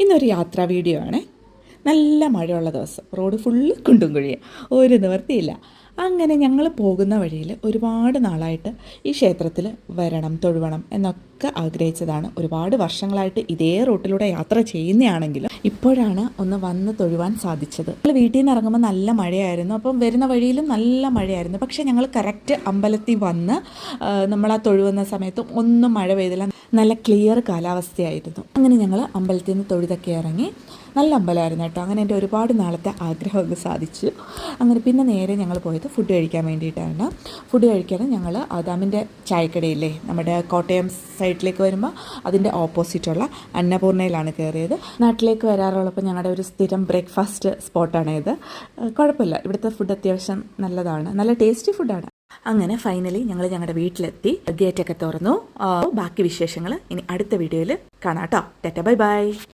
ഇന്നൊരു യാത്രാ വീഡിയോ ആണ്. നല്ല മഴയുള്ള ദിവസം, റോഡ് ഫുള്ള് കുണ്ടും കുഴിയാണ്, ഒരു നിവർത്തിയില്ല. അങ്ങനെ ഞങ്ങൾ പോകുന്ന വഴിയിൽ ഒരുപാട് നാളായിട്ട് ഈ ക്ഷേത്രത്തിൽ വരണം, തൊഴുവണം എന്നൊക്കെ ആഗ്രഹിച്ചതാണ്. ഒരുപാട് വർഷങ്ങളായിട്ട് ഇതേ റൂട്ടിലൂടെ യാത്ര ചെയ്യുന്നതാണെങ്കിലും ഇപ്പോഴാണ് ഒന്ന് വന്ന് തൊഴുവാൻ സാധിച്ചത്. ഞങ്ങൾ വീട്ടിൽ നിന്ന് ഇറങ്ങുമ്പോൾ നല്ല മഴയായിരുന്നു, അപ്പം വരുന്ന വഴിയിലും നല്ല മഴയായിരുന്നു. പക്ഷേ ഞങ്ങൾ കറക്റ്റ് അമ്പലത്തിൽ വന്ന് നമ്മൾ ആ തൊഴുവുന്ന സമയത്തും ഒന്നും മഴ പെയ്തില്ല, നല്ല ക്ലിയർ കാലാവസ്ഥയായിരുന്നു. അങ്ങനെ ഞങ്ങൾ അമ്പലത്തിൽ നിന്ന് തൊഴുതൊക്കെ ഇറങ്ങി. നല്ല അമ്പലമായിരുന്നു കേട്ടോ. അങ്ങനെ എൻ്റെ ഒരുപാട് നാളത്തെ ആഗ്രഹമൊക്കെ സാധിച്ചു. അങ്ങനെ പിന്നെ നേരെ ഞങ്ങൾ പോയത് ഫുഡ് കഴിക്കാൻ വേണ്ടിയിട്ടാണ്. ഫുഡ് കഴിക്കാൻ ഞങ്ങൾ ആദാമിൻ്റെ ചായക്കടയില്ലേ, നമ്മുടെ കോട്ടയം സൈഡിലേക്ക് വരുമ്പോൾ അതിൻ്റെ ഓപ്പോസിറ്റുള്ള അന്നപൂർണ്ണയിലാണ് കയറിയത്. നാട്ടിലേക്ക് വരാറുള്ളപ്പോൾ ഞങ്ങളുടെ ഒരു സ്ഥിരം ബ്രേക്ക്ഫാസ്റ്റ് സ്പോട്ടാണ് ഇത്. കുഴപ്പമില്ല, ഇവിടുത്തെ ഫുഡ് അത്യാവശ്യം നല്ലതാണ്, നല്ല ടേസ്റ്റി ഫുഡാണ്. അങ്ങനെ ഫൈനലി ഞങ്ങൾ ഞങ്ങളുടെ വീട്ടിലെത്തി, ഗേറ്റൊക്കെ തുറന്നു. ബാക്കി വിശേഷങ്ങൾ ഇനി അടുത്ത വീഡിയോയിൽ കാണാം കേട്ടോ. Tata, bye bye.